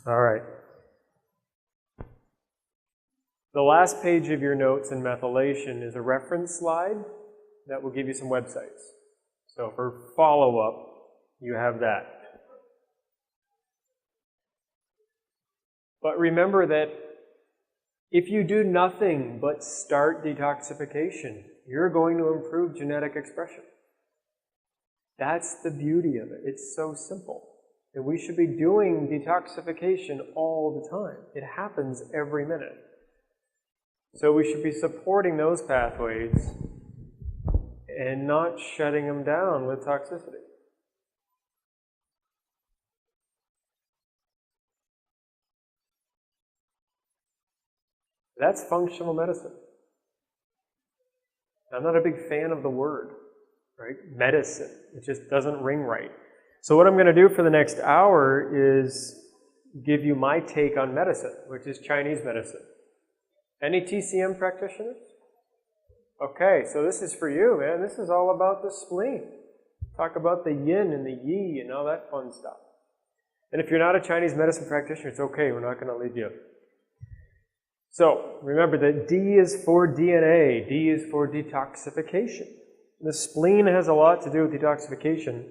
All right. The last page of your notes in methylation is a reference slide that will give you some websites. So for follow-up, you have that. But remember that if you do nothing but start detoxification, you're going to improve genetic expression. That's the beauty of it. It's so simple. And we should be doing detoxification all the time. It happens every minute. So we should be supporting those pathways and not shutting them down with toxicity. That's functional medicine. I'm not a big fan of the word, right? Medicine. It just doesn't ring right. So what I'm going to do for the next hour is give you my take on medicine, which is Chinese medicine. Any TCM practitioners? Okay, so this is for you, man. This is all about the spleen. Talk about the yin and the yi and all that fun stuff. And if you're not a Chinese medicine practitioner, it's okay. We're not going to leave you. So, remember that D is for DNA. D is for detoxification. The spleen has a lot to do with detoxification,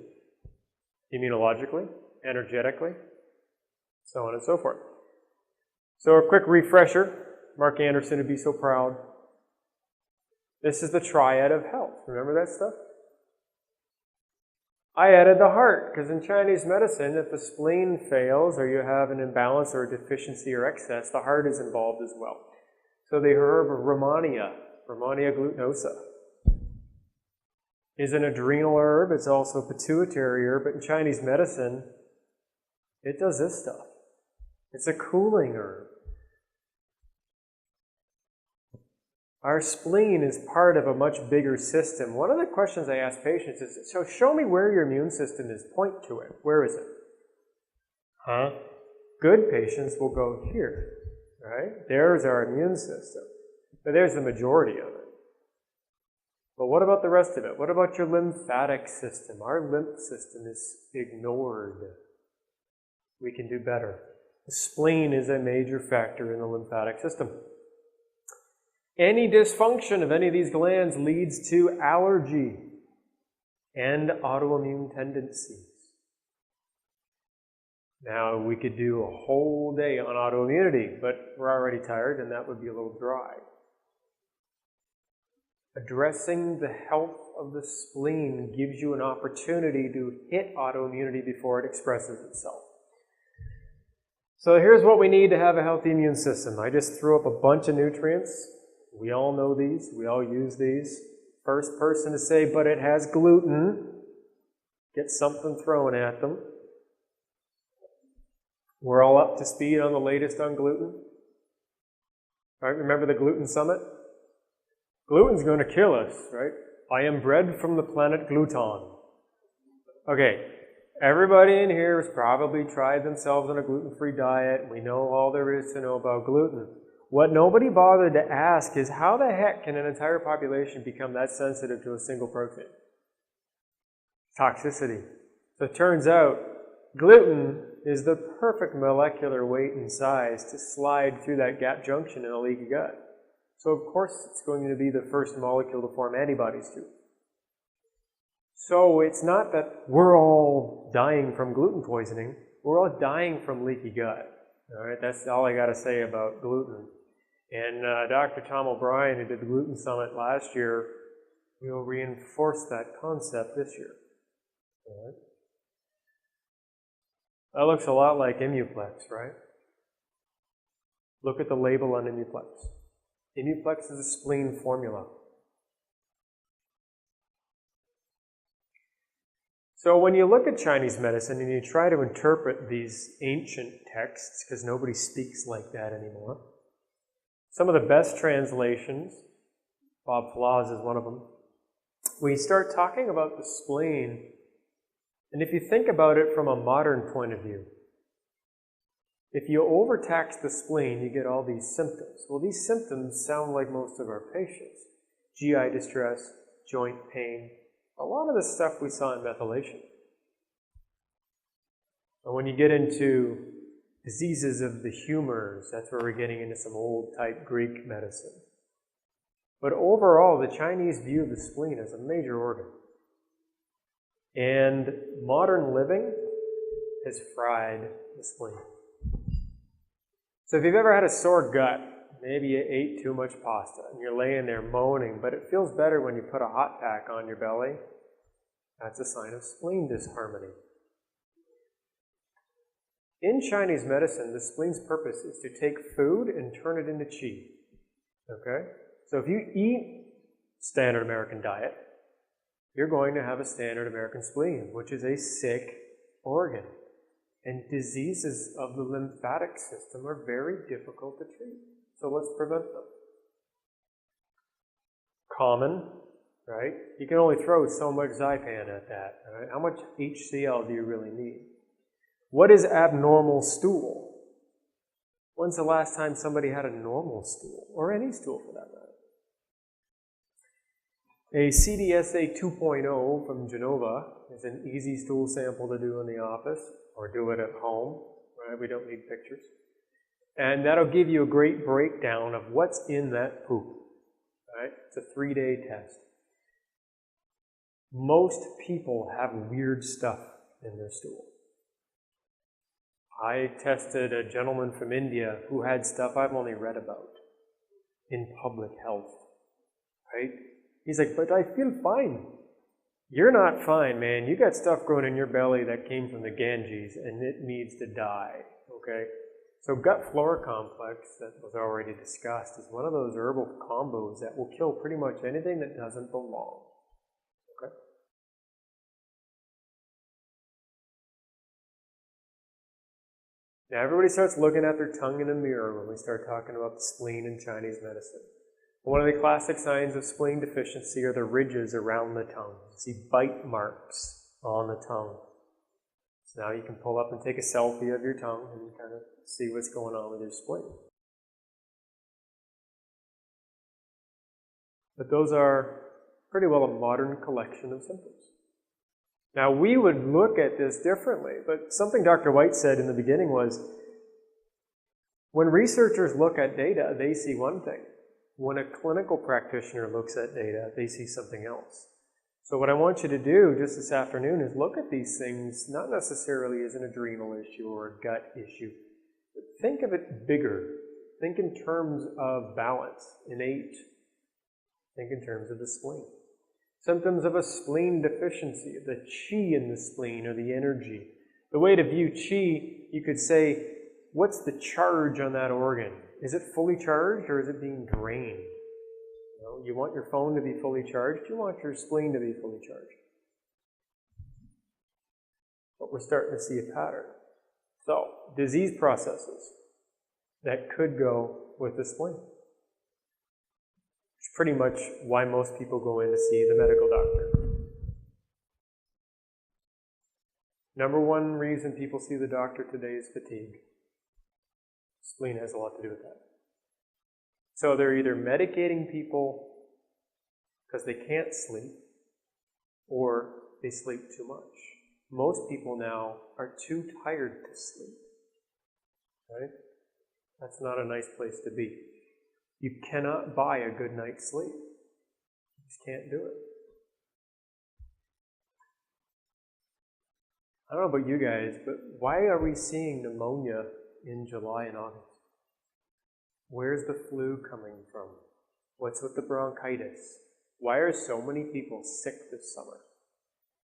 immunologically, energetically, so on and so forth. So a quick refresher. Mark Anderson would be so proud. This is the triad of health. Remember that stuff? I added the heart, because in Chinese medicine, if the spleen fails or you have an imbalance or a deficiency or excess, the heart is involved as well. So the herb Rhamania glutinosa, is an adrenal herb. It's also a pituitary herb, but in Chinese medicine, it does this stuff. It's a cooling herb. Our spleen is part of a much bigger system. One of the questions I ask patients is, so show me where your immune system is. Point to it. Where is it? Huh? Good patients will go here, right? There's our immune system. But there's the majority of it. But what about the rest of it? What about your lymphatic system? Our lymph system is ignored. We can do better. The spleen is a major factor in the lymphatic system. Any dysfunction of any of these glands leads to allergy and autoimmune tendencies. Now, we could do a whole day on autoimmunity, but we're already tired and that would be a little dry. Addressing the health of the spleen gives you an opportunity to hit autoimmunity before it expresses itself. So here's what we need to have a healthy immune system. I just threw up a bunch of nutrients. We all know these. We all use these. First person to say, but it has gluten. Get something thrown at them. We're all up to speed on the latest on gluten. All right, remember the gluten summit? Gluten's going to kill us, right? I am bred from the planet Gluton. Okay, everybody in here has probably tried themselves on a gluten-free diet. We know all there is to know about gluten. What nobody bothered to ask is how the heck can an entire population become that sensitive to a single protein? Toxicity. So it turns out gluten is the perfect molecular weight and size to slide through that gap junction in a leaky gut. So of course it's going to be the first molecule to form antibodies to. So it's not that we're all dying from gluten poisoning. We're all dying from leaky gut. All right, that's all I got to say about gluten. And Dr. Tom O'Brien, who did the Gluten Summit last year, will reinforce that concept this year. All right. That looks a lot like Immuplex, right? Look at the label on Immuplex. Immuplex is a spleen formula. So when you look at Chinese medicine and you try to interpret these ancient texts, because nobody speaks like that anymore, some of the best translations, Bob Flaws is one of them, we start talking about the spleen, and if you think about it from a modern point of view, if you overtax the spleen, you get all these symptoms. Well, these symptoms sound like most of our patients. GI distress, joint pain, a lot of the stuff we saw in methylation. And when you get into Diseases of the humors, that's where we're getting into some old type Greek medicine. But overall, the Chinese view the spleen as a major organ. And modern living has fried the spleen. So if you've ever had a sore gut, maybe you ate too much pasta and you're laying there moaning, but it feels better when you put a hot pack on your belly, that's a sign of spleen disharmony. In Chinese medicine, the spleen's purpose is to take food and turn it into qi. Okay? So if you eat standard American diet, you're going to have a standard American spleen, which is a sick organ. And diseases of the lymphatic system are very difficult to treat. So let's prevent them. Common, right? You can only throw so much Zypan at that. Right? How much HCl do you really need? What is abnormal stool? When's the last time somebody had a normal stool? Or any stool for that matter? A CDSA 2.0 from Genova is an easy stool sample to do in the office, or do it at home, right? We don't need pictures. And that'll give you a great breakdown of what's in that poop, right? It's a 3-day test. Most people have weird stuff in their stool. I tested a gentleman from India who had stuff I've only read about in public health, right? He's like, but I feel fine. You're not fine, man. You got stuff growing in your belly that came from the Ganges and it needs to die, okay? So gut flora complex that was already discussed is one of those herbal combos that will kill pretty much anything that doesn't belong, okay? Now everybody starts looking at their tongue in a mirror when we start talking about the spleen in Chinese medicine. One of the classic signs of spleen deficiency are the ridges around the tongue. You see bite marks on the tongue. So now you can pull up and take a selfie of your tongue and kind of see what's going on with your spleen. But those are pretty well a modern collection of symptoms. Now we would look at this differently, but something Dr. White said in the beginning was, when researchers look at data, they see one thing. When a clinical practitioner looks at data, they see something else. So what I want you to do just this afternoon is look at these things not necessarily as an adrenal issue or a gut issue. But think of it bigger. Think in terms of balance, innate. Think in terms of the spleen. Symptoms of a spleen deficiency, the qi in the spleen or the energy. The way to view qi, you could say, what's the charge on that organ? Is it fully charged or is it being drained? You want your phone to be fully charged, you want your spleen to be fully charged. But we're starting to see a pattern. So, disease processes that could go with the spleen. It's pretty much why most people go in to see the medical doctor. Number one reason people see the doctor today is fatigue. Spleen has a lot to do with that. So they're either medicating people because they can't sleep, or they sleep too much. Most people now are too tired to sleep. Right? That's not a nice place to be. You cannot buy a good night's sleep. You just can't do it. I don't know about you guys, but why are we seeing pneumonia in July and August? Where's the flu coming from? What's with the bronchitis? Why are so many people sick this summer?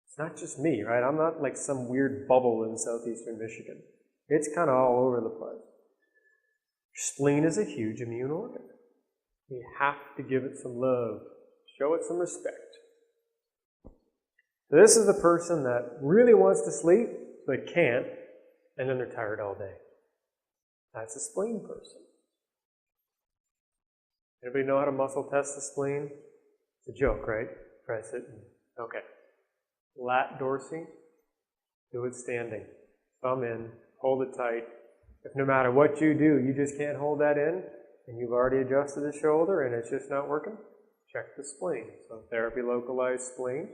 It's not just me, right? I'm not like some weird bubble in southeastern Michigan. It's kind of all over the place. Spleen is a huge immune organ. We have to give it some love, show it some respect. This is the person that really wants to sleep, but can't, and then they're tired all day. That's a spleen person. Anybody know how to muscle test the spleen? It's a joke, right? Press it. Okay. Lat dorsi. Do it standing. Thumb in. Hold it tight. If no matter what you do, you just can't hold that in, and you've already adjusted the shoulder and it's just not working, check the spleen. So therapy localized spleen,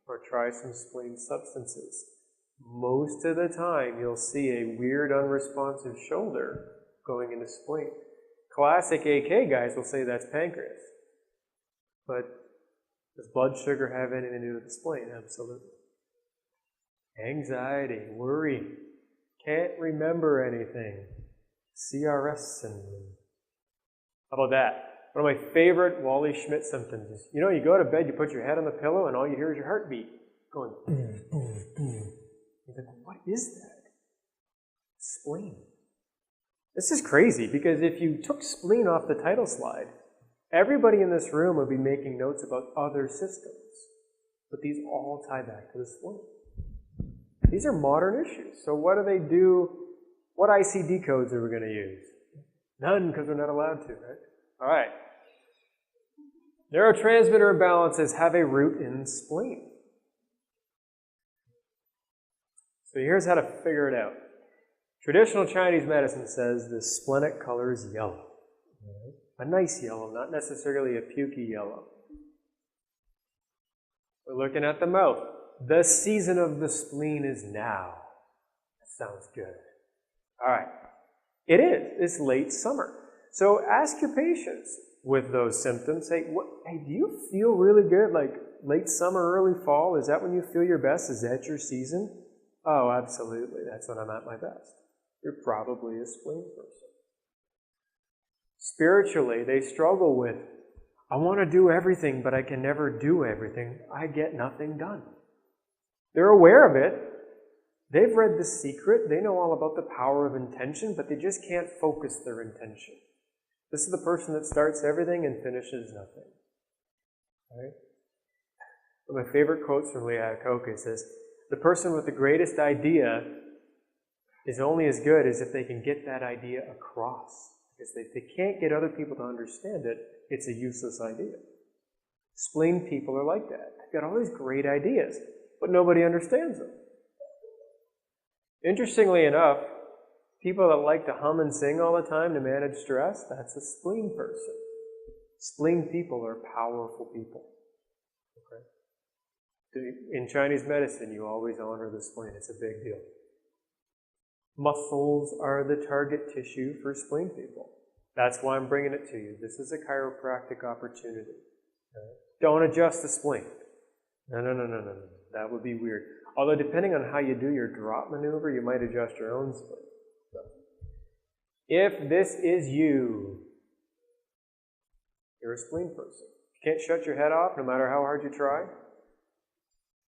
or try some spleen substances. most of the time you'll see a weird unresponsive shoulder going into spleen. Classic AK guys will say that's pancreas. But does blood sugar have anything to do with the spleen? Absolutely. Anxiety, worry, can't remember anything, CRS syndrome. How about that? One of my favorite Wally Schmidt symptoms is, you go to bed, you put your head on the pillow, and all you hear is your heartbeat going boom, boom, boom. You're like, what is that? Spleen. This is crazy, because if you took spleen off the title slide, everybody in this room would be making notes about other systems. But these all tie back to the spleen. These are modern issues. So what do they do? What ICD codes are we going to use? None, because we're not allowed to, right? All right. Neurotransmitter imbalances have a root in spleen. So here's how to figure it out. Traditional Chinese medicine says the splenic color is yellow. A nice yellow, not necessarily a pukey yellow. We're looking at the mouth. The season of the spleen is now. That sounds good. All right. It is. It's late summer. So ask your patients with those symptoms. Say, hey, do you feel really good? Like late summer, early fall? Is that when you feel your best? Is that your season? Oh, absolutely. That's when I'm at my best. You're probably a spleen person. Spiritually, they struggle with, I want to do everything, but I can never do everything. I get nothing done. They're aware of it. They've read The Secret. They know all about the power of intention, but they just can't focus their intention. This is the person that starts everything and finishes nothing. Right? One of my favorite quotes from Lee Iacocca says, the person with the greatest idea is only as good as if they can get that idea across. Because if they can't get other people to understand it, it's a useless idea. Spleen people are like that. They've got all these great ideas, but nobody understands them. Interestingly enough, people that like to hum and sing all the time to manage stress, that's a spleen person. Spleen people are powerful people. Okay? In Chinese medicine, you always honor the spleen. It's a big deal. Muscles are the target tissue for spleen people. That's why I'm bringing it to you. This is a chiropractic opportunity. Okay? Don't adjust the spleen. No. That would be weird. Although depending on how you do your drop maneuver, you might adjust your own spleen. So, if this is you, you're a spleen person. You can't shut your head off no matter how hard you try.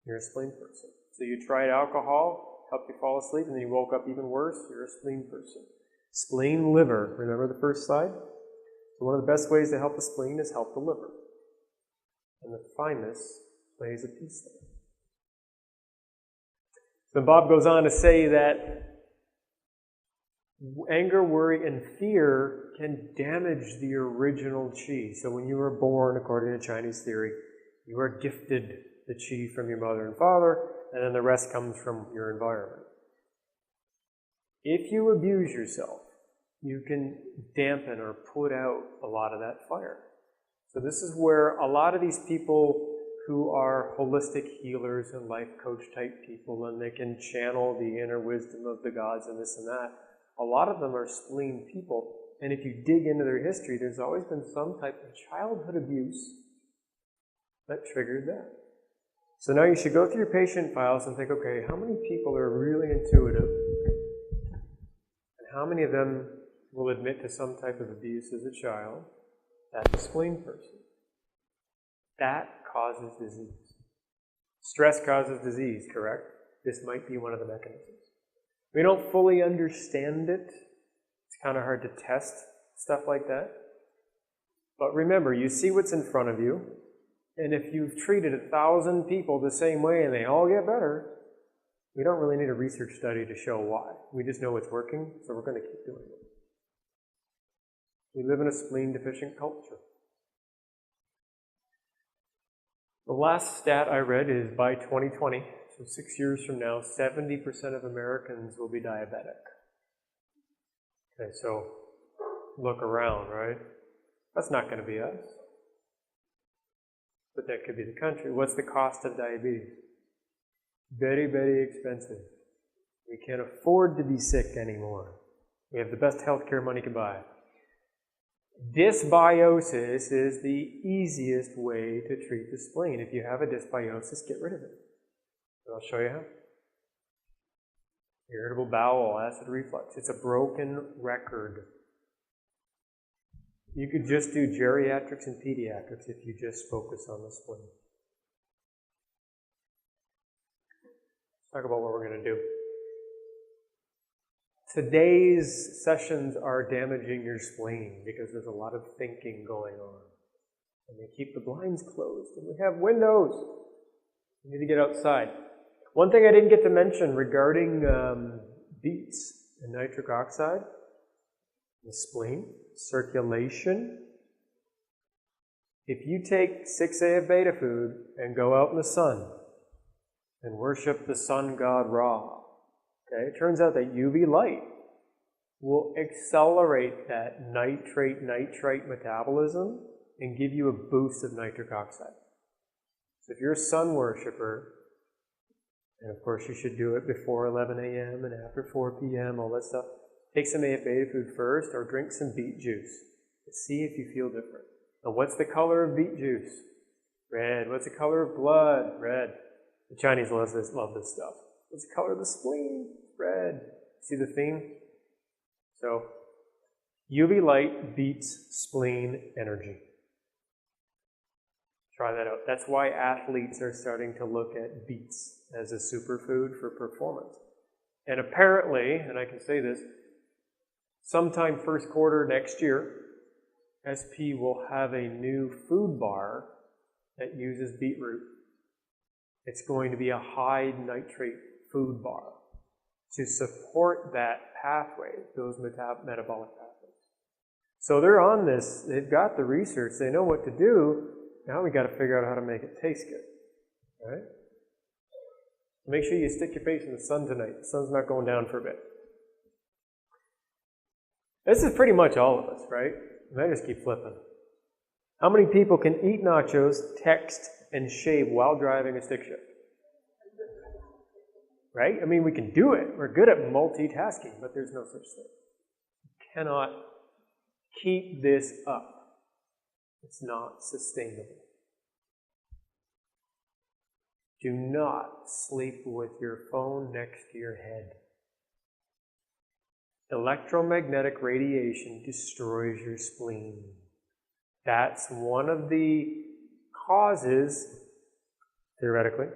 You're a spleen person. So you tried alcohol, helped you fall asleep, and then you woke up even worse, you're a spleen person. Spleen, liver. Remember the first slide? So one of the best ways to help the spleen is help the liver. And the thymus plays a piece there. So Bob goes on to say that anger, worry, and fear can damage the original chi. So when you were born, according to Chinese theory, you are gifted the chi from your mother and father, and then the rest comes from your environment. If you abuse yourself, you can dampen or put out a lot of that fire. So this is where a lot of these people who are holistic healers and life coach type people, and they can channel the inner wisdom of the gods and this and that, a lot of them are spleen people. And if you dig into their history, there's always been some type of childhood abuse that triggered that. So now you should go through your patient files and think, okay, how many people are really intuitive? And how many of them will admit to some type of abuse as a child? That's a spleen person. That causes disease. Stress causes disease, correct? This might be one of the mechanisms. We don't fully understand it. It's kind of hard to test stuff like that. But remember, you see what's in front of you, and if you've treated 1,000 people the same way and they all get better, we don't really need a research study to show why. We just know it's working, so we're going to keep doing it. We live in a spleen-deficient culture. The last stat I read is by 2020, so 6 years from now, 70% of Americans will be diabetic. Okay, so look around, right? That's not going to be us. But that could be the country. What's the cost of diabetes? Very, very expensive. We can't afford to be sick anymore. We have the best healthcare money can buy. Dysbiosis is the easiest way to treat the spleen. If you have a dysbiosis, get rid of it. And I'll show you how. Irritable bowel, acid reflux. It's a broken record. You could just do geriatrics and pediatrics if you just focus on the spleen. Let's talk about what we're going to do. Today's sessions are damaging your spleen because there's a lot of thinking going on. And they keep the blinds closed, and we have windows. You need to get outside. One thing I didn't get to mention regarding beets and nitric oxide, the spleen, circulation. If you take 6A of beta food and go out in the sun and worship the sun god Ra, okay, it turns out that UV light will accelerate that nitrate metabolism and give you a boost of nitric oxide. So if you're a sun worshiper, and of course you should do it before 11 a.m. and after 4 p.m., all that stuff, take some A of beta food first or drink some beet juice to see if you feel different. Now what's the color of beet juice? Red. What's the color of blood? Red. The Chinese love this stuff. What's the color of the spleen? Red. See the theme? So, UV light beats spleen energy. Try that out. That's why athletes are starting to look at beets as a superfood for performance. And apparently, and I can say this, sometime first quarter next year, SP will have a new food bar that uses beetroot. It's going to be a high nitrate food bar to support that pathway, those metabolic pathways. So they're on this, they've got the research, they know what to do. Now we got to figure out how to make it taste good. All right? Make sure you stick your face in the sun tonight. The sun's not going down for a bit. This is pretty much all of us, right? And I just keep flipping. How many people can eat nachos, text, and shave while driving a stick shift? Right? I mean, we can do it. We're good at multitasking, but there's no such thing. You cannot keep this up. It's not sustainable. Do not sleep with your phone next to your head. Electromagnetic radiation destroys your spleen. That's one of the causes, theoretically,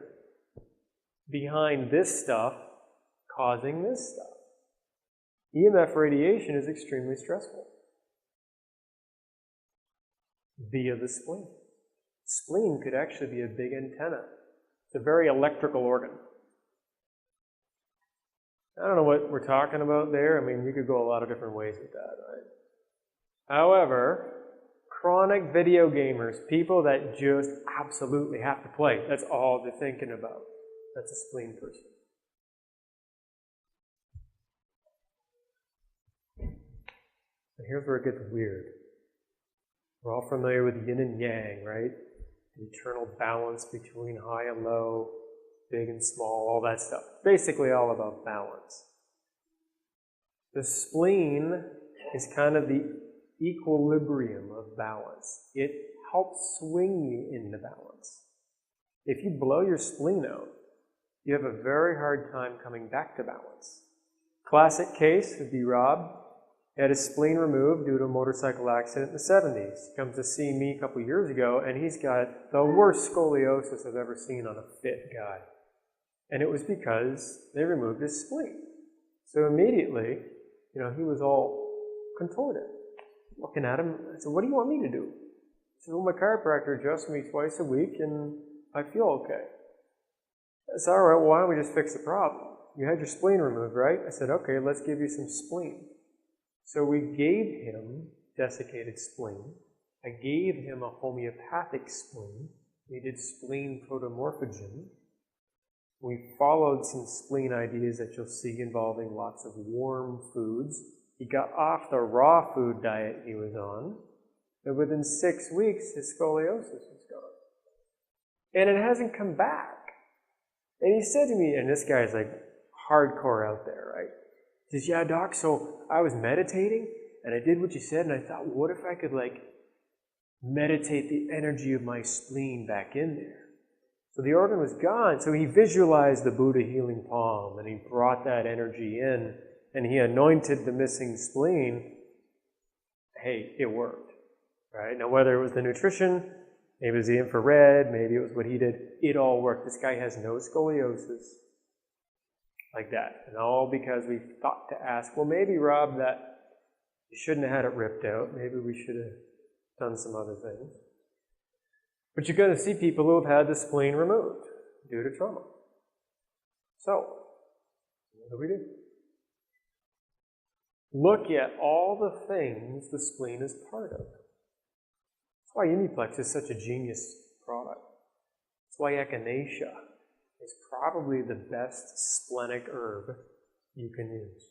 behind this stuff causing this stuff. EMF radiation is extremely stressful via the spleen. Spleen could actually be a big antenna. It's a very electrical organ. I don't know what we're talking about there. I mean, you could go a lot of different ways with that, right? However, chronic video gamers, people that just absolutely have to play, that's all they're thinking about. That's a spleen person. And here's where it gets weird. We're all familiar with yin and yang, right? The eternal balance between high and low, big and small, all that stuff. Basically all about balance. The spleen is kind of the equilibrium of balance. It helps swing you into balance. If you blow your spleen out, you have a very hard time coming back to balance. Classic case would be Rob. He had his spleen removed due to a motorcycle accident in the 70s. He comes to see me a couple years ago, and he's got the worst scoliosis I've ever seen on a fit guy. And it was because they removed his spleen. So immediately, he was all contorted. Looking at him, I said, "What do you want me to do?" He said, "Well, my chiropractor adjusts me twice a week, and I feel okay." I said, "All right, well, why don't we just fix the problem? You had your spleen removed, right?" I said, "Okay, let's give you some spleen." So we gave him desiccated spleen. I gave him a homeopathic spleen. We did spleen protomorphogen. We followed some spleen ideas that you'll see involving lots of warm foods. He got off the raw food diet he was on, and within 6 weeks, his scoliosis was gone. And it hasn't come back. And he said to me, and this guy's like hardcore out there, right? He says, yeah, doc, so I was meditating, and I did what you said, and I thought, what if I could, like, meditate the energy of my spleen back in there? So the organ was gone, so he visualized the Buddha healing palm, and he brought that energy in, and he anointed the missing spleen. Hey, it worked, right? Now, whether it was the nutrition, maybe it was the infrared, maybe it was what he did, it all worked. This guy has no scoliosis, like that. And all because we thought to ask, well, maybe, Rob, that you shouldn't have had it ripped out. Maybe we should have done some other things. But you're going to see people who have had the spleen removed due to trauma. So, what do we do? Look at all the things the spleen is part of. That's why Uniplex is such a genius product. That's why echinacea is probably the best splenic herb you can use.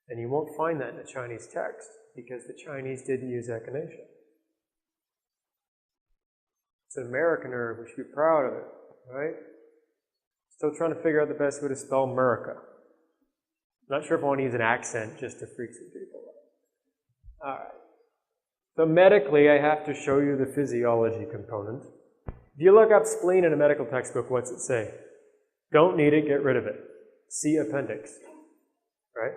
And you won't find that in the Chinese text, because the Chinese didn't use echinacea. It's an American herb. We should be proud of it, right? Still trying to figure out the best way to spell America. Not sure if I want to use an accent just to freak some people out. All right. So medically, I have to show you the physiology component. If you look up spleen in a medical textbook, what's it say? Don't need it, get rid of it. See appendix. Right?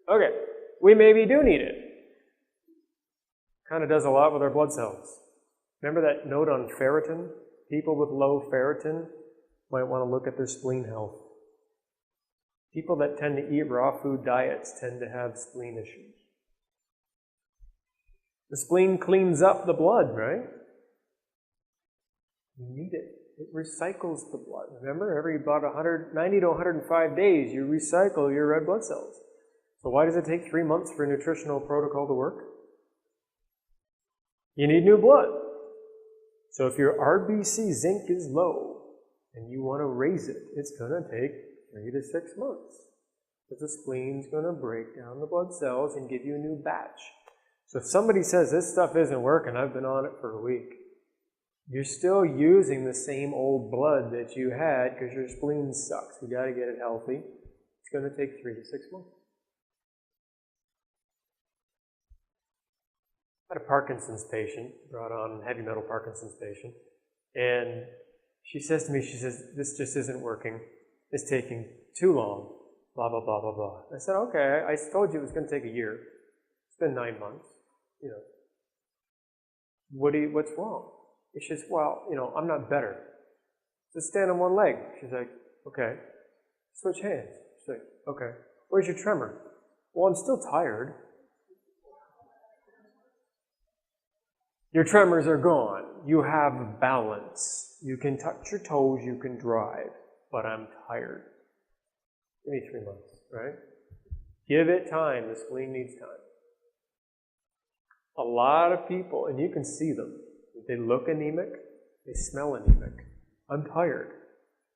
Okay. We maybe do need it. Kind of does a lot with our blood cells. Remember that note on ferritin? People with low ferritin might want to look at their spleen health. People that tend to eat raw food diets tend to have spleen issues. The spleen cleans up the blood, right? You need it. It recycles the blood. Remember, every about 90 to 105 days, you recycle your red blood cells. So why does it take 3 months for a nutritional protocol to work? You need new blood. So if your RBC zinc is low and you want to raise it, it's going to take 3 to 6 months. Because the spleen's going to break down the blood cells and give you a new batch. So if somebody says, this stuff isn't working, I've been on it for a week, you're still using the same old blood that you had because your spleen sucks. We got to get it healthy. It's going to take 3 to 6 months. I had a Parkinson's patient, brought on a heavy metal Parkinson's patient, and she says to me, she says, this just isn't working. It's taking too long, blah, blah, blah, blah, blah. I said, okay, I told you it was going to take a year. It's been 9 months. You know, what's wrong? She says, well, you know, I'm not better. Just stand on one leg. She's like, okay. Switch hands. She's like, okay. Where's your tremor? Well, I'm still tired. Your tremors are gone. You have balance. You can touch your toes, you can drive, but I'm tired. Give me 3 months, right? Give it time. The spleen needs time. A lot of people, and you can see them, they look anemic, they smell anemic. I'm tired.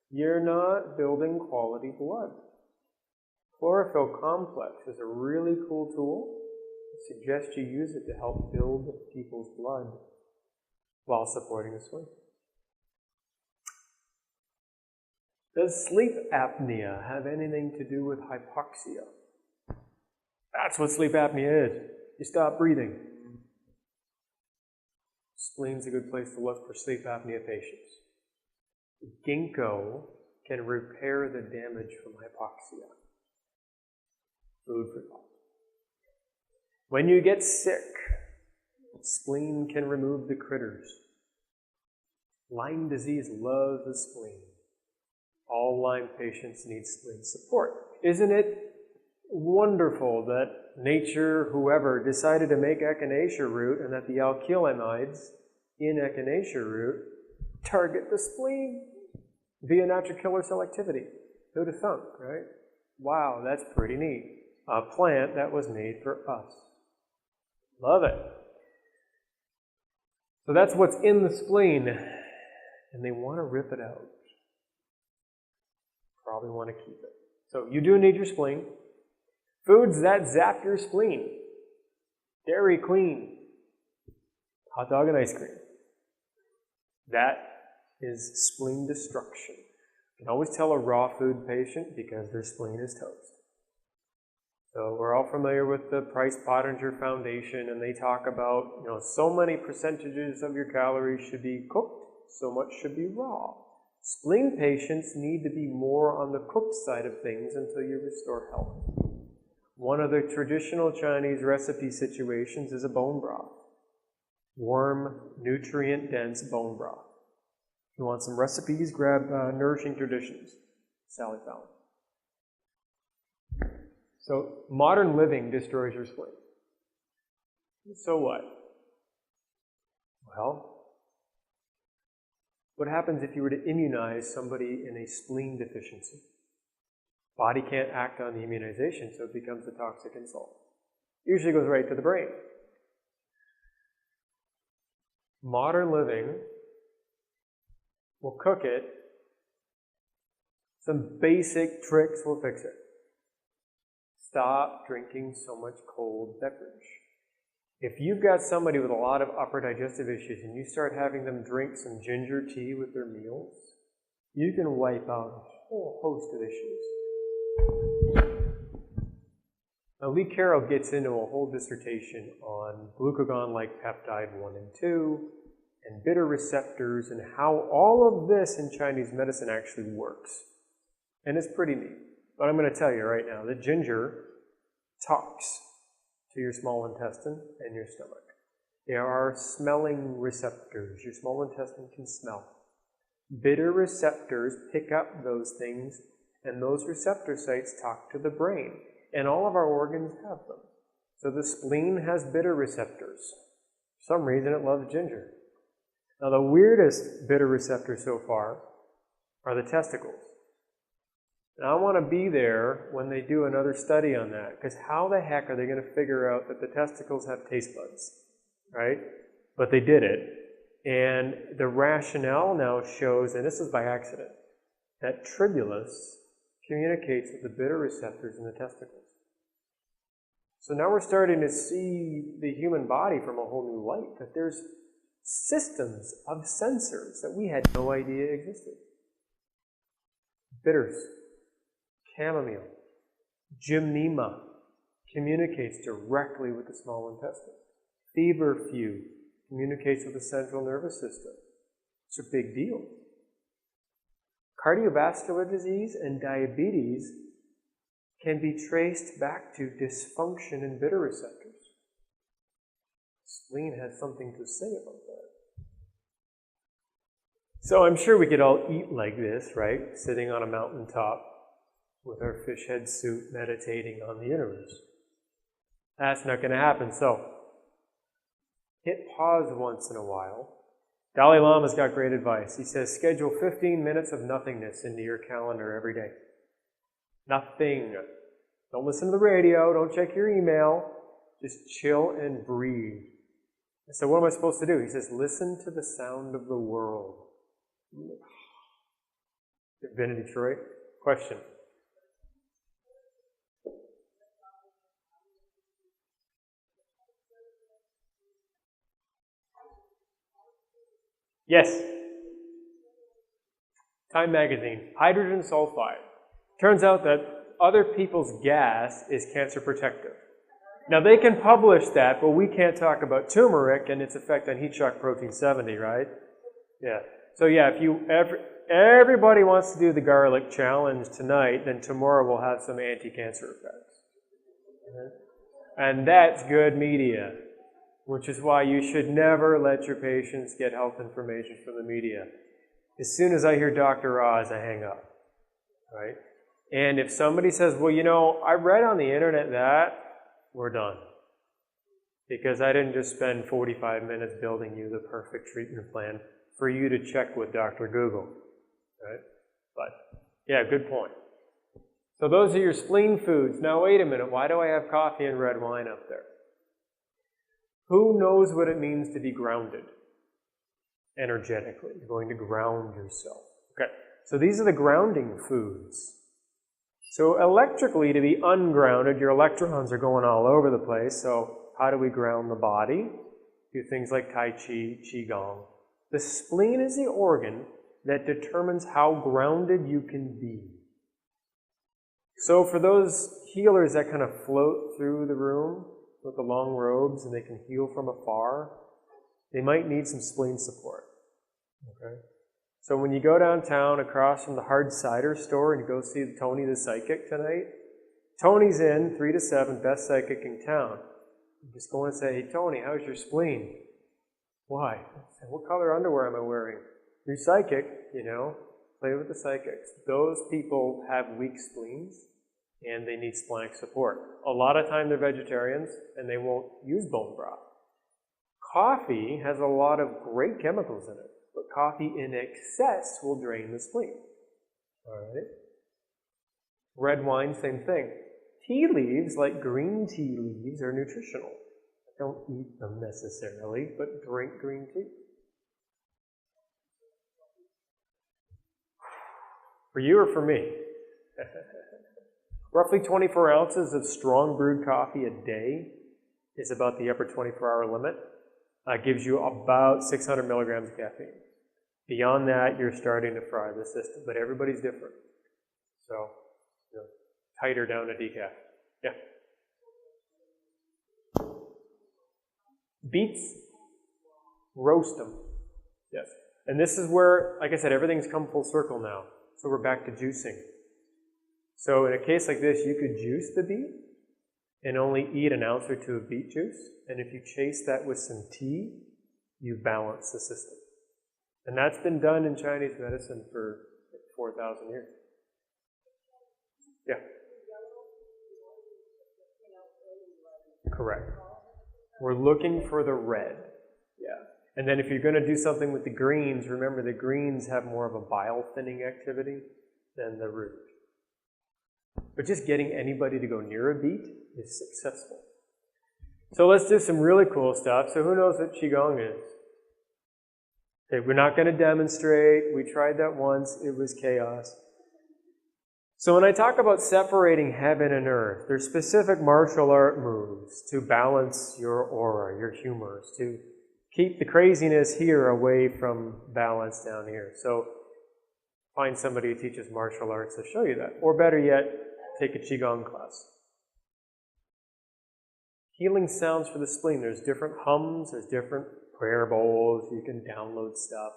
You're not building quality blood. Chlorophyll complex is a really cool tool. I suggest you use it to help build people's blood while supporting the spleen. Does sleep apnea have anything to do with hypoxia? That's what sleep apnea is. You stop breathing. Spleen's a good place to look for sleep apnea patients. Ginkgo can repair the damage from hypoxia. Food for thought. When you get sick, spleen can remove the critters. Lyme disease loves the spleen. All Lyme patients need spleen support. Isn't it wonderful that nature, whoever, decided to make echinacea root and that the alkylamides in echinacea root target the spleen via natural killer selectivity? Who'd have thunk, right? Wow, that's pretty neat. A plant that was made for us. Love it. So that's what's in the spleen, and they want to rip it out. Probably want to keep it. So you do need your spleen. Foods that zap your spleen. Dairy Queen. Hot dog and ice cream. That is spleen destruction. You can always tell a raw food patient because their spleen is toast. So we're all familiar with the Price-Pottinger Foundation, and they talk about, so many percentages of your calories should be cooked, so much should be raw. Spleen patients need to be more on the cooked side of things until you restore health. One of the traditional Chinese recipe situations is a bone broth. Warm, nutrient-dense bone broth. If you want some recipes, grab Nourishing Traditions, Sally Fallon. So, modern living destroys your spleen. So what? Well, what happens if you were to immunize somebody in a spleen deficiency? Body can't act on the immunization, so it becomes a toxic insult. Usually goes right to the brain. Modern living will cook it. Some basic tricks will fix it. Stop drinking so much cold beverage. If you've got somebody with a lot of upper digestive issues and you start having them drink some ginger tea with their meals, you can wipe out a whole host of issues. Now, Lee Carroll gets into a whole dissertation on glucagon-like peptide 1 and 2 and bitter receptors and how all of this in Chinese medicine actually works. And it's pretty neat. But I'm going to tell you right now that ginger talks to your small intestine and your stomach. There are smelling receptors. Your small intestine can smell. Bitter receptors pick up those things, and those receptor sites talk to the brain. And all of our organs have them. So the spleen has bitter receptors. For some reason it loves ginger. Now the weirdest bitter receptor so far are the testicles. And I want to be there when they do another study on that, because how the heck are they going to figure out that the testicles have taste buds, right? But they did it. And the rationale now shows, and this is by accident, that tribulus communicates with the bitter receptors in the testicles. So now we're starting to see the human body from a whole new light, that there's systems of sensors that we had no idea existed. Bitters. Chamomile, gymnema, communicates directly with the small intestine. Feverfew communicates with the central nervous system. It's a big deal. Cardiovascular disease and diabetes can be traced back to dysfunction in bitter receptors. Spleen has something to say about that. So I'm sure we could all eat like this, right? Sitting on a mountaintop with our fish head suit meditating on the universe. That's not going to happen. So, hit pause once in a while. Dalai Lama's got great advice. He says, schedule 15 minutes of nothingness into your calendar every day. Nothing. Don't listen to the radio. Don't check your email. Just chill and breathe. I said, what am I supposed to do? He says, listen to the sound of the world. You've been to Detroit? Question. Yes. Time magazine. Hydrogen sulfide. Turns out that other people's gas is cancer protective. Now they can publish that, but we can't talk about turmeric and its effect on heat shock protein 70, right? Yeah. So yeah, if everybody wants to do the garlic challenge tonight, then tomorrow we'll have some anti-cancer effects. And that's good media. Which is why you should never let your patients get health information from the media. As soon as I hear Dr. Oz, I hang up, right? And if somebody says, well, I read on the internet that, we're done. Because I didn't just spend 45 minutes building you the perfect treatment plan for you to check with Dr. Google, right? But, yeah, good point. So those are your spleen foods. Now, wait a minute. Why do I have coffee and red wine up there? Who knows what it means to be grounded energetically? You're going to ground yourself. Okay, so these are the grounding foods. So electrically, to be ungrounded, your electrons are going all over the place. So how do we ground the body? Do things like Tai Chi, Qigong. The spleen is the organ that determines how grounded you can be. So for those healers that kind of float through the room with the long robes and they can heal from afar, they might need some spleen support. Okay? So when you go downtown across from the hard cider store and you go see Tony the Psychic tonight, Tony's in 3 to 7, best psychic in town. You just go and say, hey Tony, how's your spleen? Why? Say, what color underwear am I wearing? You're psychic, you know. Play with the psychics. Those people have weak spleens and they need splenic support. A lot of time they're vegetarians and they won't use bone broth. Coffee has a lot of great chemicals in it, but coffee in excess will drain the spleen. All right. Red wine, same thing. Tea leaves, like green tea leaves, are nutritional. Don't eat them necessarily, but drink green tea. For you or for me? Roughly 24 ounces of strong brewed coffee a day is about the upper 24-hour limit. Gives you about 600 milligrams of caffeine. Beyond that, you're starting to fry the system, but everybody's different. So, you know, tighter down to decaf. Yeah. Beets, roast them. Yes. And this is where, like I said, everything's come full circle now. So we're back to juicing. So in a case like this, you could juice the beet and only eat an ounce or two of beet juice. And if you chase that with some tea, you balance the system. And that's been done in Chinese medicine for 4,000 years. Yeah. Correct. We're looking for the red. Yeah. And then if you're going to do something with the greens, remember the greens have more of a bile thinning activity than the root. But just getting anybody to go near a beet is successful. So let's do some really cool stuff. So who knows what Qigong is? Okay, we're not going to demonstrate. We tried that once. It was chaos. So when I talk about separating heaven and earth, there's specific martial art moves to balance your aura, your humors, to keep the craziness here away from balance down here. So find somebody who teaches martial arts to show you that. Or better yet, take a Qigong class. Healing sounds for the spleen. There's different hums, there's different prayer bowls, you can download stuff.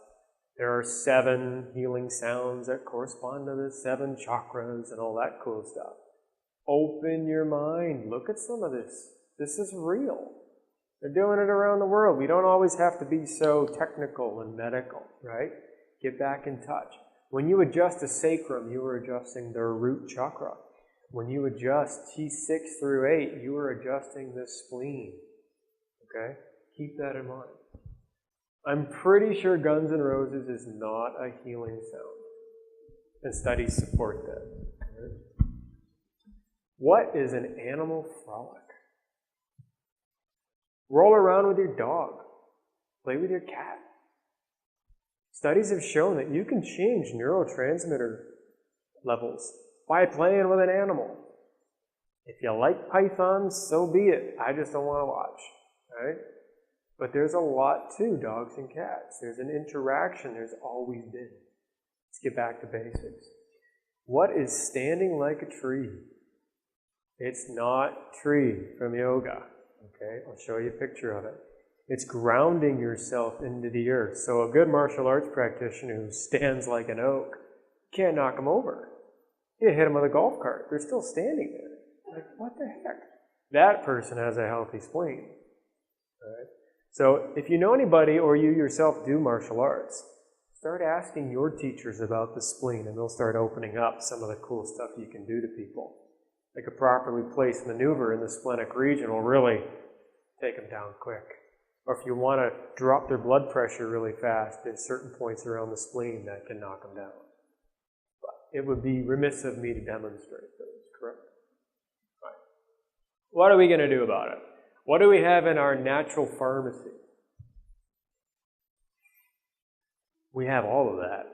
There are 7 healing sounds that correspond to the 7 chakras and all that cool stuff. Open your mind. Look at some of this. This is real. They're doing it around the world. We don't always have to be so technical and medical, right? Get back in touch. When you adjust the sacrum, you are adjusting the root chakra. When you adjust T6 through 8, you are adjusting the spleen. Okay? Keep that in mind. I'm pretty sure Guns N' Roses is not a healing sound. And studies support that. What is an animal frolic? Roll around with your dog. Play with your cat. Studies have shown that you can change neurotransmitter levels by playing with an animal. If you like pythons, so be it. I just don't want to watch. Right? But there's a lot to dogs and cats. There's an interaction. There's always been. Let's get back to basics. What is standing like a tree? It's not tree from yoga. Okay, I'll show you a picture of it. It's grounding yourself into the earth. So a good martial arts practitioner who stands like an oak, you can't knock them over. You hit them with a golf cart. They're still standing there. Like, what the heck? That person has a healthy spleen. All right? So if you know anybody or you yourself do martial arts, start asking your teachers about the spleen and they'll start opening up some of the cool stuff you can do to people. Like a properly placed maneuver in the splenic region will really take them down quick. Or if you want to drop their blood pressure really fast, there's certain points around the spleen that can knock them down. But it would be remiss of me to demonstrate those, correct? Right. What are we going to do about it? What do we have in our natural pharmacy? We have all of that.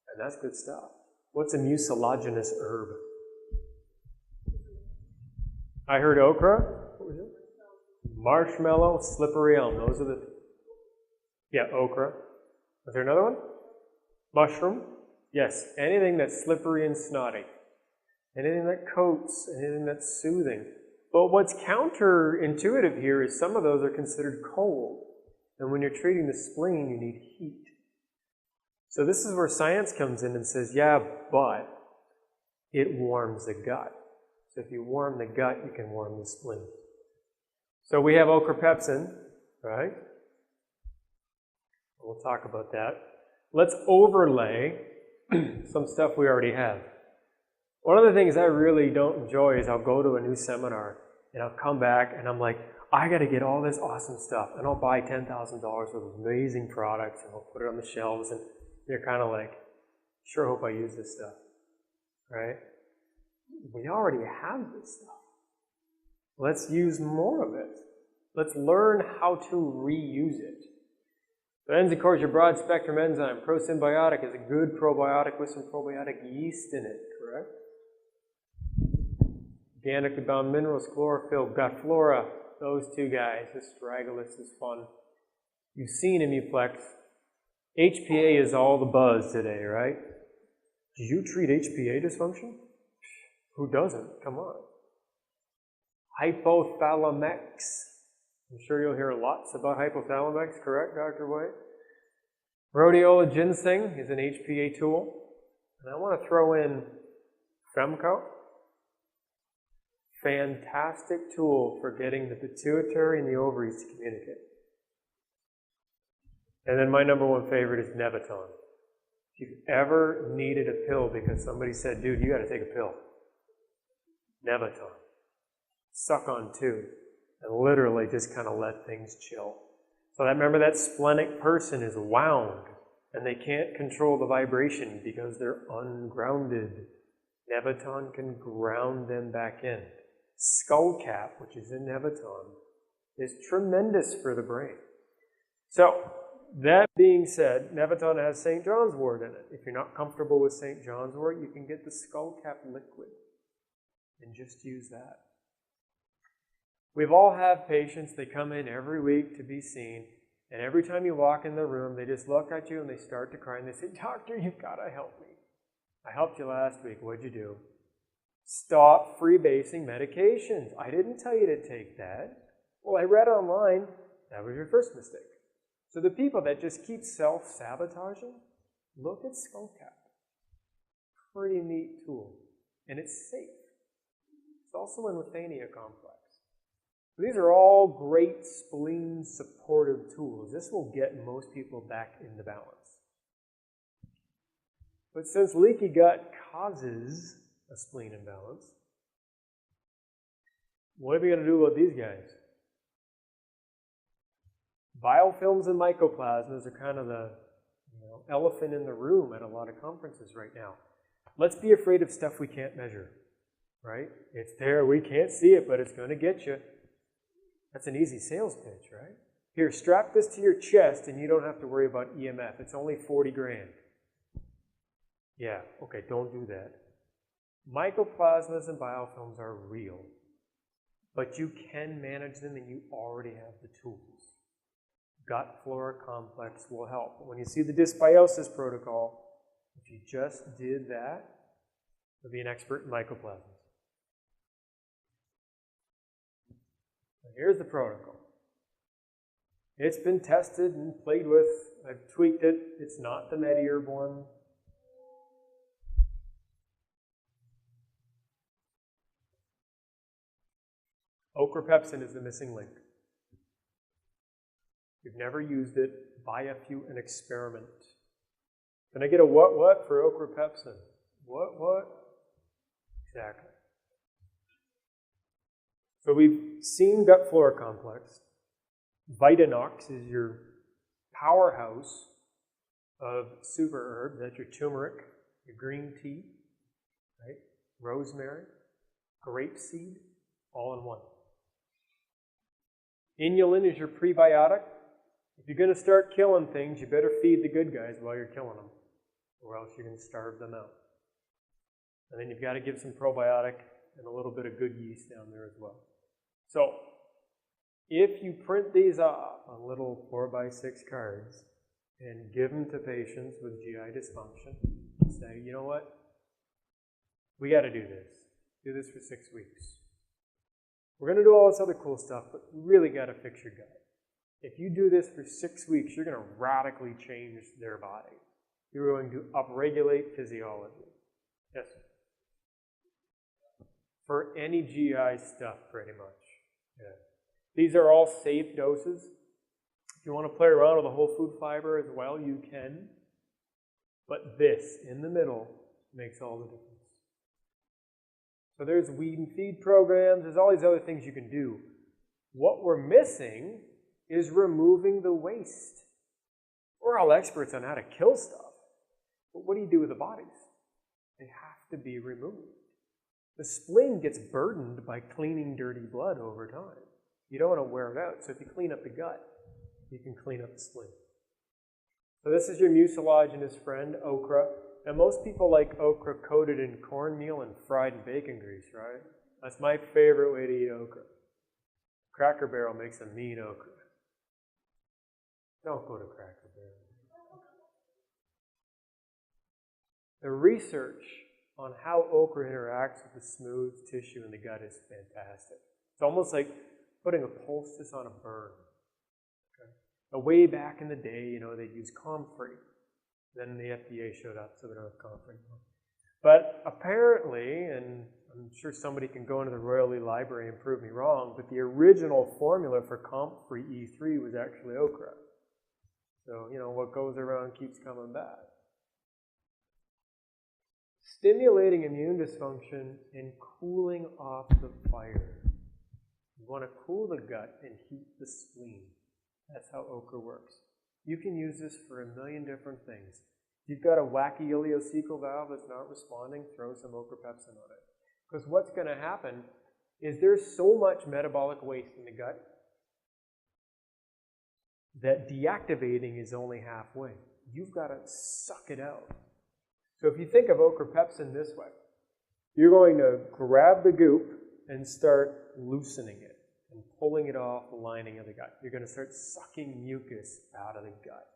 And that's good stuff. What's a mucilaginous herb? I heard okra. What was it? Marshmallow, slippery elm. Those are the... Yeah, okra. Was there another one? Mushroom? Yes, anything that's slippery and snotty. Anything that coats, anything that's soothing. But what's counterintuitive here is some of those are considered cold. And when you're treating the spleen, you need heat. So this is where science comes in and says, yeah, but it warms the gut. So if you warm the gut, you can warm the spleen. So we have ochrapepsin, right? We'll talk about that. Let's overlay some stuff we already have. One of the things I really don't enjoy is I'll go to a new seminar and I'll come back and I'm like, I got to get all this awesome stuff, and I'll buy $10,000 worth of amazing products and I'll put it on the shelves, and you're kind of like, sure hope I use this stuff, right? We already have this stuff. Let's use more of it. Let's learn how to reuse it. So of course, your broad spectrum enzyme, prosymbiotic, is a good probiotic with some probiotic yeast in it, correct? Organically bound minerals, chlorophyll, gut flora, those two guys. Astragalus is fun. You've seen Immuplex. HPA is all the buzz today, right? Do you treat HPA dysfunction? Who doesn't? Come on. Hypothalamex. I'm sure you'll hear lots about hypothalamex, correct, Dr. White? Rhodiola ginseng is an HPA tool. And I want to throw in Femco. Fantastic tool for getting the pituitary and the ovaries to communicate. And then my number one favorite is Nevaton. If you've ever needed a pill because somebody said, dude, you got to take a pill. Nevaton. Suck on two. And literally just kind of let things chill. So remember that splenic person is wound and they can't control the vibration because they're ungrounded. Nevaton can ground them back in. Skull cap, which is in Nevaton, is tremendous for the brain. So, that being said, Nevaton has St. John's wort in it. If you're not comfortable with St. John's wort, you can get the skull cap liquid and just use that. We've all had patients, they come in every week to be seen, and every time you walk in the room, they just look at you and they start to cry and they say, doctor, you've got to help me. I helped you last week, what'd you do? Stop freebasing medications. I didn't tell you to take that. Well, I read online, that was your first mistake. So the people that just keep self-sabotaging, look at skullcap. Pretty neat tool. And it's safe. It's also in Lithania complex. These are all great spleen supportive tools. This will get most people back into balance. But since leaky gut causes a spleen imbalance, what are we going to do about these guys? Biofilms and mycoplasmas are kind of the elephant in the room at a lot of conferences right now. Let's be afraid of stuff we can't measure, right? It's there, we can't see it, but it's going to get you. That's an easy sales pitch, right? Here, strap this to your chest and you don't have to worry about EMF. It's only 40 grand. Yeah, okay, don't do that. Mycoplasmas and biofilms are real, but you can manage them and you already have the tools. Gut flora complex will help. When you see the dysbiosis protocol, if you just did that, you'll be an expert in mycoplasmas. So here's the protocol. It's been tested and played with. I've tweaked it. It's not the MediHerb one. Ochrapepsin is the missing link. If you've never used it, buy a few and experiment. Can I get a what for ochrapepsin? What? Exactly. So we've seen gut flora complex. Vitanox is your powerhouse of super herbs. That's your turmeric, your green tea, right? Rosemary, grapeseed, all in one. Inulin is your prebiotic. If you're going to start killing things, you better feed the good guys while you're killing them, or else you're going to starve them out. And then you've got to give some probiotic and a little bit of good yeast down there as well. So, if you print these off on little 4x6 cards, and give them to patients with GI dysfunction. Say, you know what? We got to do this. Do this for 6 weeks. We're going to do all this other cool stuff, but we really got to fix your gut. If you do this for 6 weeks, you're going to radically change their body. You're going to upregulate physiology. Yes? For any GI stuff, pretty much. Yeah. These are all safe doses. If you want to play around with a whole food fiber as well, you can. But this, in the middle, makes all the difference. So there's weed and feed programs. There's all these other things you can do. What we're missing is removing the waste. We're all experts on how to kill stuff. But what do you do with the bodies? They have to be removed. The spleen gets burdened by cleaning dirty blood over time. You don't want to wear it out. So if you clean up the gut, you can clean up the spleen. So this is your mucilaginous friend, okra. Now most people like okra coated in cornmeal and fried in bacon grease, right? That's my favorite way to eat okra. Cracker Barrel makes a mean okra. Don't go to Cracker Barrel. The research on how okra interacts with the smooth tissue in the gut is fantastic. It's almost like putting a poultice on a burn. Okay? Now, way back in the day, they'd use comfrey. Then the FDA showed up, so they don't have comfrey anymore. But apparently, and I'm sure somebody can go into the Royal Library and prove me wrong, but the original formula for comfrey E3 was actually okra. So, what goes around keeps coming back. Stimulating immune dysfunction and cooling off the fire. You want to cool the gut and heat the spleen. That's how okra works. You can use this for a million different things. If you've got a wacky ileocecal valve that's not responding, throw some okra pepsin on it. Because what's going to happen is there's so much metabolic waste in the gut that deactivating is only halfway. You've got to suck it out. So if you think of okra pepsin this way, you're going to grab the goop and start loosening it and pulling it off the lining of the gut. You're going to start sucking mucus out of the gut.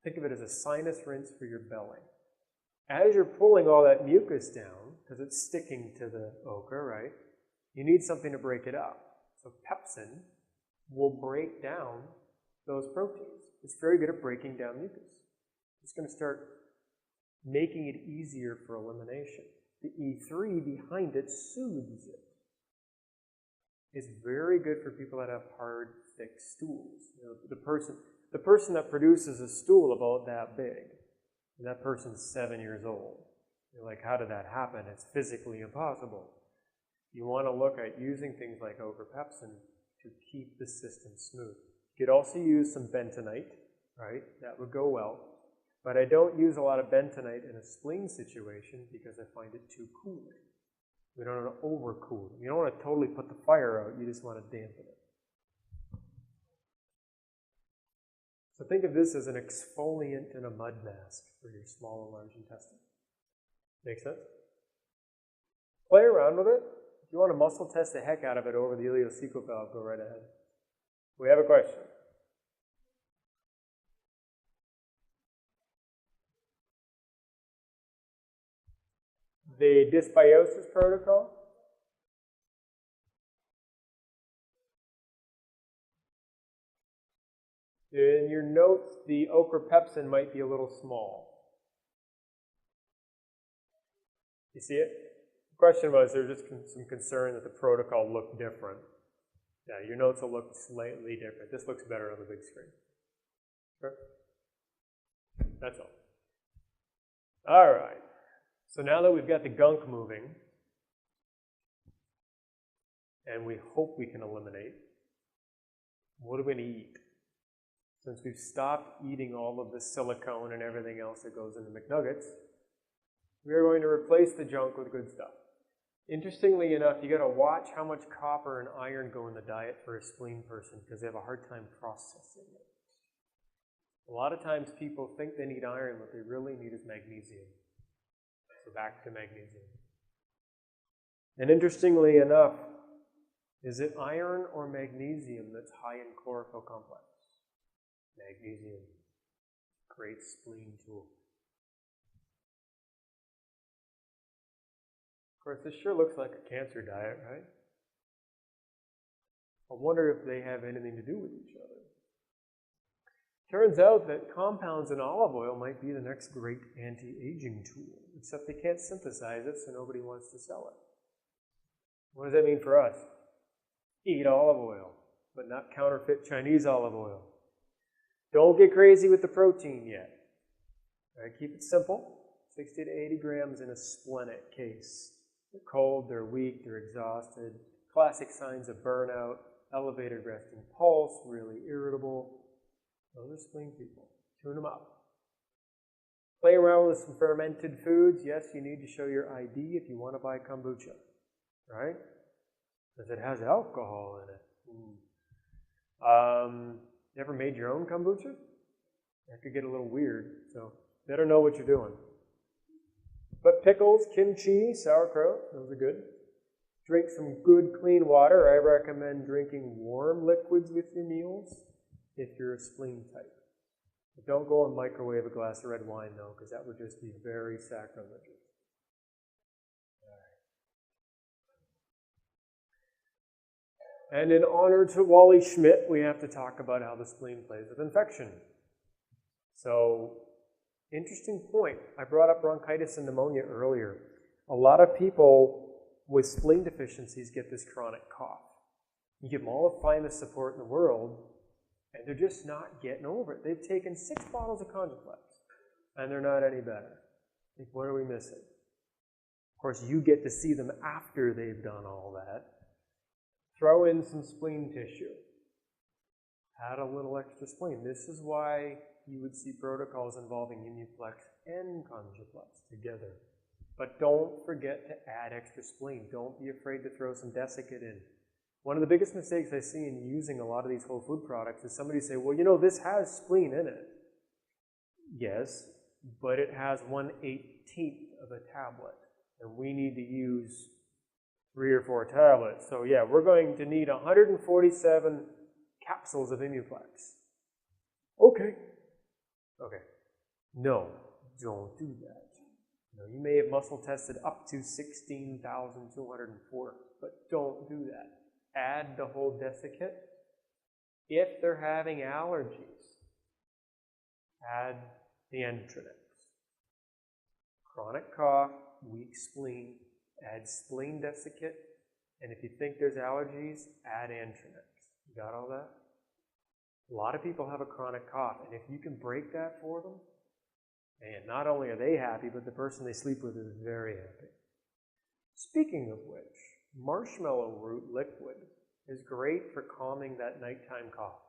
Think of it as a sinus rinse for your belly. As you're pulling all that mucus down, because it's sticking to the okra, right, you need something to break it up. So pepsin will break down those proteins. It's very good at breaking down mucus. It's going to start making it easier for elimination. The E3 behind it soothes it. It's very good for people that have hard, thick stools. The person that produces a stool about that big, and that person's 7 years old. You're like, how did that happen? It's physically impossible. You want to look at using things like okra pepsin to keep the system smooth. You could also use some bentonite, right? That would go well. But I don't use a lot of bentonite in a spleen situation because I find it too cooling. We don't want to overcool it. You don't want to totally put the fire out. You just want to dampen it. So think of this as an exfoliant and a mud mask for your small and large intestine. Make sense? Play around with it. If you want to muscle test the heck out of it over the ileocecal valve, go right ahead. We have a question. The dysbiosis protocol. In your notes, the okra pepsin might be a little small. You see it? The question was, there's just some concern that the protocol looked different. Yeah, your notes will look slightly different. This looks better on the big screen. Sure? That's all. All right. So now that we've got the gunk moving, and we hope we can eliminate, what are we going to eat? Since we've stopped eating all of the silicone and everything else that goes into McNuggets, we are going to replace the junk with good stuff. Interestingly enough, you got to watch how much copper and iron go in the diet for a spleen person because they have a hard time processing it. A lot of times people think they need iron, what they really need is magnesium. So back to magnesium. And interestingly enough, is it iron or magnesium that's high in chlorophyll complex? Magnesium. Great spleen tool. Of course, this sure looks like a cancer diet, right? I wonder if they have anything to do with each other. Turns out that compounds in olive oil might be the next great anti-aging tool, except they can't synthesize it, so nobody wants to sell it. What does that mean for us? Eat olive oil, but not counterfeit Chinese olive oil. Don't get crazy with the protein yet. All right, keep it simple. 60 to 80 grams in a splenic case. They're cold, they're weak, they're exhausted. Classic signs of burnout, elevated resting pulse, really irritable. Those are spleen people. Tune them up. Play around with some fermented foods. Yes, you need to show your ID if you want to buy kombucha, right? Because it has alcohol in it. You ever made your own kombucha? That could get a little weird, so better know what you're doing. But pickles, kimchi, sauerkraut, those are good. Drink some good, clean water. I recommend drinking warm liquids with your meals if you're a spleen type. But don't go and microwave a glass of red wine, though, because that would just be very sacrilegious. And in honor to Wally Schmidt, we have to talk about how the spleen plays with infection. So, interesting point. I brought up bronchitis and pneumonia earlier. A lot of people with spleen deficiencies get this chronic cough. You give them all the finest support in the world, and they're just not getting over it. They've taken 6 bottles of Conjuplex, and they're not any better. Like, what are we missing? Of course, you get to see them after they've done all that. Throw in some spleen tissue. Add a little extra spleen. This is why you would see protocols involving Imuplex and Conjuplex together. But don't forget to add extra spleen. Don't be afraid to throw some desiccate in. One of the biggest mistakes I see in using a lot of these whole food products is somebody say, well, you know, this has spleen in it. Yes, but it has 1/18 of a tablet. And we need to use 3 or 4 tablets. So yeah, we're going to need 147 capsules of Imuplex. Okay. No, don't do that. You may have muscle tested up to 16,204, but don't do that. Add the whole desiccate. If they're having allergies, add the Entronix. Chronic cough, weak spleen, add spleen desiccate, and if you think there's allergies, add Entronix. You got all that? A lot of people have a chronic cough, and if you can break that for them, man, not only are they happy, but the person they sleep with is very happy. Speaking of which, marshmallow root liquid is great for calming that nighttime cough,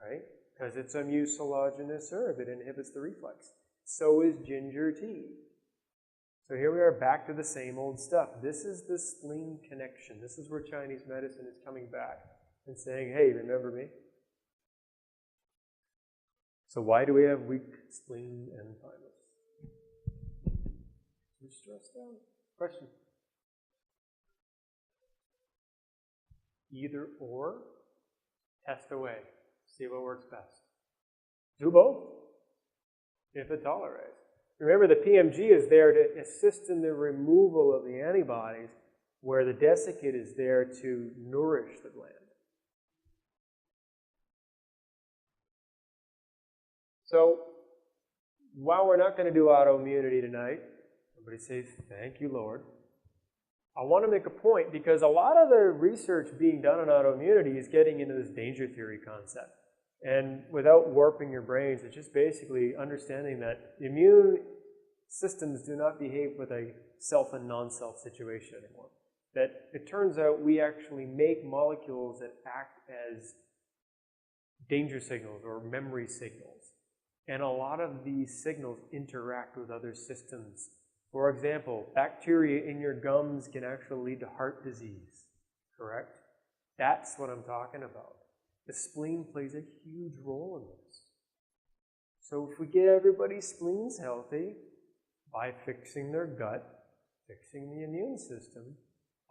right? Because it's a mucilaginous herb. It inhibits the reflex. So is ginger tea. So here we are back to the same old stuff. This is the spleen connection. This is where Chinese medicine is coming back and saying, hey, remember me? So why do we have weak spleen and thymus? Too stressed out? Question? Either or, test away. See what works best. Do both, if it tolerates. Remember, the PMG is there to assist in the removal of the antibodies, where the desiccate is there to nourish the gland. So, while we're not going to do autoimmunity tonight, everybody say, thank you, Lord. I want to make a point because a lot of the research being done on autoimmunity is getting into this danger theory concept. And without warping your brains, it's just basically understanding that immune systems do not behave with a self and non-self situation anymore. That it turns out we actually make molecules that act as danger signals or memory signals. And a lot of these signals interact with other systems. For example, bacteria in your gums can actually lead to heart disease, correct? That's what I'm talking about. The spleen plays a huge role in this. So if we get everybody's spleens healthy by fixing their gut, fixing the immune system,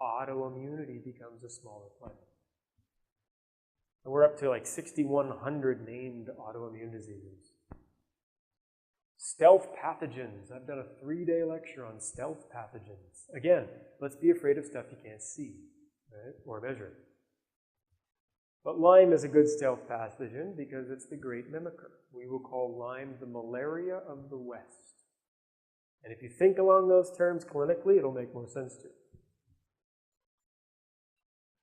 autoimmunity becomes a smaller planet. And we're up to like 6,100 named autoimmune diseases. Stealth pathogens. I've done a 3-day lecture on stealth pathogens. Again, let's be afraid of stuff you can't see, right, or measure. But Lyme is a good stealth pathogen because it's the great mimicker. We will call Lyme the malaria of the West. And if you think along those terms clinically, it'll make more sense to you.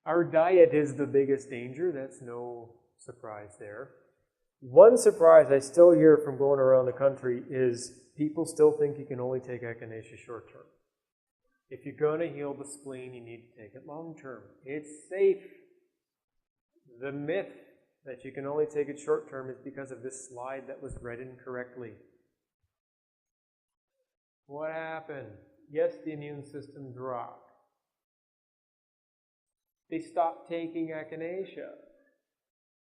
Our diet is the biggest danger. That's no surprise there. One surprise I still hear from going around the country is people still think you can only take echinacea short term. If you're going to heal the spleen, you need to take it long term. It's safe. The myth that you can only take it short term is because of this slide that was read incorrectly. What happened? Yes, the immune system dropped. They stopped taking echinacea.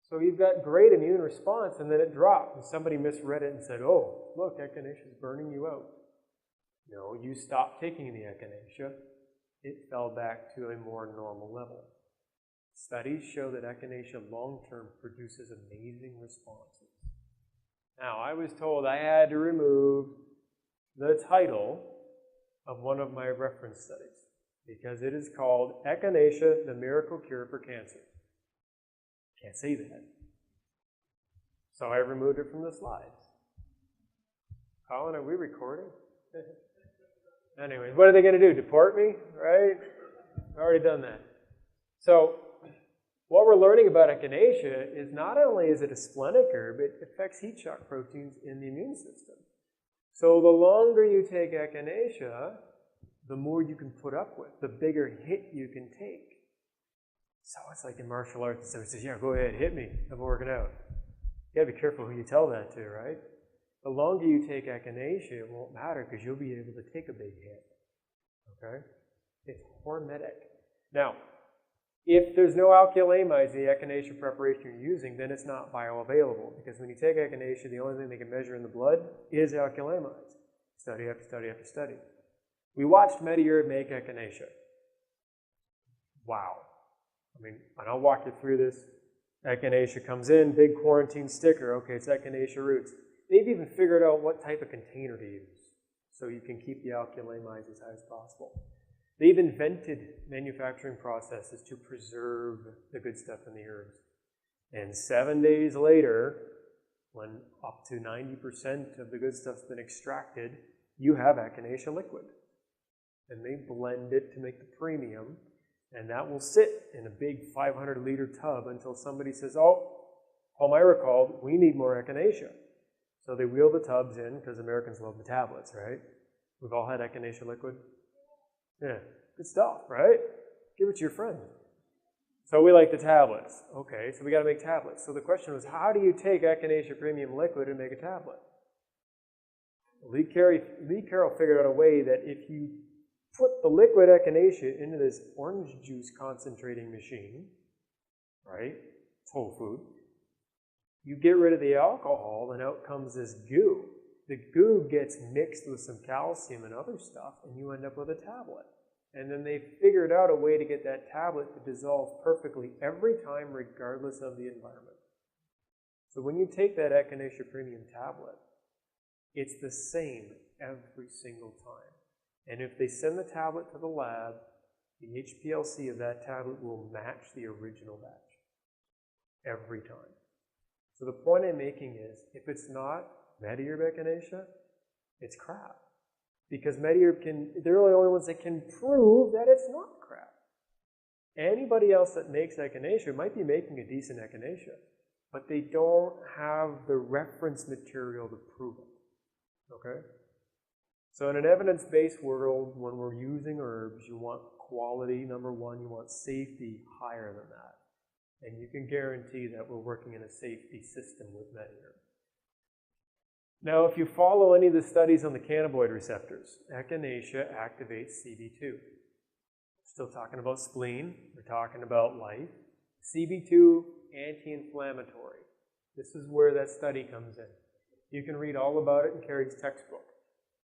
So you've got great immune response, and then it dropped, and somebody misread it and said, oh, look, echinacea is burning you out. No, you stopped taking the echinacea. It fell back to a more normal level. Studies show that echinacea long-term produces amazing responses. Now, I was told I had to remove the title of one of my reference studies because it is called Echinacea, the Miracle Cure for Cancer. Can't say that. So I removed it from the slides. Colin, are we recording? Anyways, what are they going to do? Deport me? Right? I've already done that. So, what we're learning about echinacea is not only is it a splenic herb, it affects heat shock proteins in the immune system. So the longer you take echinacea, the more you can put up with, the bigger hit you can take. So it's like in martial arts, somebody says, yeah, go ahead, hit me, I'm working out. You gotta be careful who you tell that to, right? The longer you take echinacea, it won't matter because you'll be able to take a big hit. Okay? It's hormetic. Now, if there's no alkylamides in the echinacea preparation you're using, then it's not bioavailable. Because when you take echinacea, the only thing they can measure in the blood is alkylamides. Study after study after study. We watched Mediherb make echinacea. Wow. I mean, and I'll walk you through this. Echinacea comes in, big quarantine sticker. Okay, it's echinacea roots. They've even figured out what type of container to use so you can keep the alkylamides as high as possible. They've invented manufacturing processes to preserve the good stuff in the herbs. And 7 days later, when up to 90% of the good stuff's been extracted, you have echinacea liquid. And they blend it to make the premium, and that will sit in a big 500-liter tub until somebody says, oh, Palmyra called, we need more echinacea. So they wheel the tubs in, because Americans love the tablets, right? We've all had echinacea liquid. Yeah, good stuff, right? Give it to your friend. So we like the tablets. Okay, so we got to make tablets. So the question was, how do you take echinacea premium liquid and make a tablet? Lee Carroll figured out a way that if you put the liquid echinacea into this orange juice concentrating machine, right? It's whole food. You get rid of the alcohol, and out comes this goo. The goo gets mixed with some calcium and other stuff, and you end up with a tablet. And then they figured out a way to get that tablet to dissolve perfectly every time, regardless of the environment. So when you take that echinacea premium tablet, it's the same every single time. And if they send the tablet to the lab, the HPLC of that tablet will match the original batch every time. So the point I'm making is, if it's not Mediherb echinacea, it's crap. Because Mediherb they're the only ones that can prove that it's not crap. Anybody else that makes echinacea might be making a decent echinacea, but they don't have the reference material to prove it. Okay? So in an evidence-based world, when we're using herbs, you want quality, number one, you want safety higher than that. And you can guarantee that we're working in a safety system with Mediherb. Now, if you follow any of the studies on the cannabinoid receptors, echinacea activates CB2. Still talking about spleen, we're talking about life. CB2, anti-inflammatory. This is where that study comes in. You can read all about it in Carey's textbook.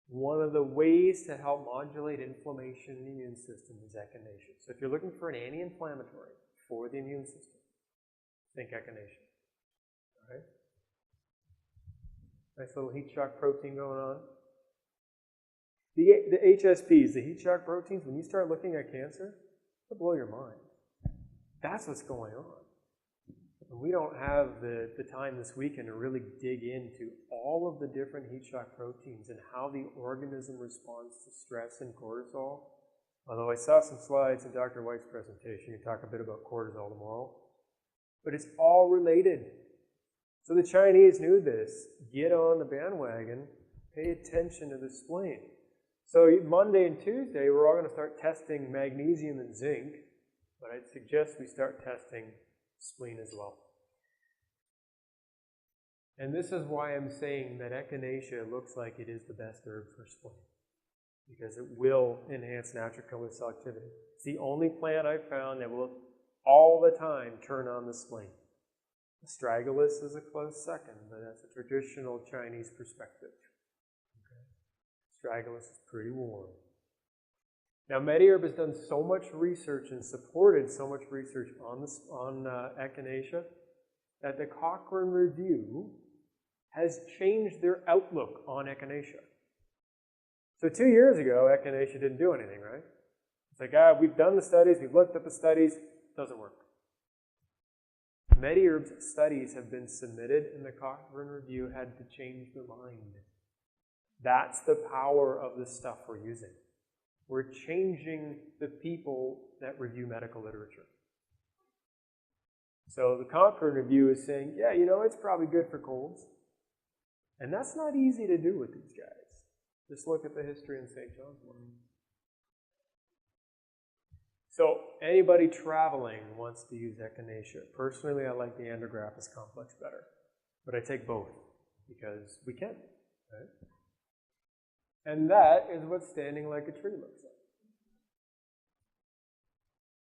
One of the ways to help modulate inflammation in the immune system is echinacea. So if you're looking for an anti-inflammatory for the immune system, think echinacea. All right? Nice little heat shock protein going on. The HSPs, the heat shock proteins, when you start looking at cancer, it'll blow your mind. That's what's going on. And we don't have the time this weekend to really dig into all of the different heat shock proteins and how the organism responds to stress and cortisol. Although I saw some slides in Dr. White's presentation, you talk a bit about cortisol tomorrow. But it's all related. So the Chinese knew this. Get on the bandwagon, pay attention to the spleen. So Monday and Tuesday, we're all going to start testing magnesium and zinc, but I'd suggest we start testing spleen as well. And this is why I'm saying that echinacea looks like it is the best herb for spleen, because it will enhance natural killer cell activity. It's the only plant I've found that will all the time turn on the spleen. Astragalus is a close second, but that's a traditional Chinese perspective. Astragalus is pretty warm. Now, MediHerb has done so much research and supported so much research on echinacea that the Cochrane Review has changed their outlook on echinacea. So 2 years ago, echinacea didn't do anything, right? It's like, we've done the studies, we've looked at the studies, it doesn't work. MediHerb's studies have been submitted, and the Cochrane Review had to change their mind. That's the power of the stuff we're using. We're changing the people that review medical literature. So the Cochrane Review is saying, yeah, you know, it's probably good for colds. And that's not easy to do with these guys. Just look at the history in St. John's Wort. So anybody traveling wants to use echinacea. Personally, I like the andrographis complex better. But I take both because we can, right? And that is what standing like a tree looks like.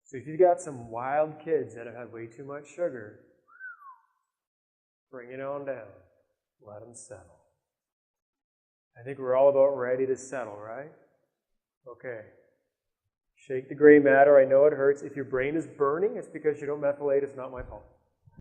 So if you've got some wild kids that have had way too much sugar, bring it on down. Let them settle. I think we're all about ready to settle, right? Okay. Shake the gray matter. I know it hurts. If your brain is burning, it's because you don't methylate. It's not my fault.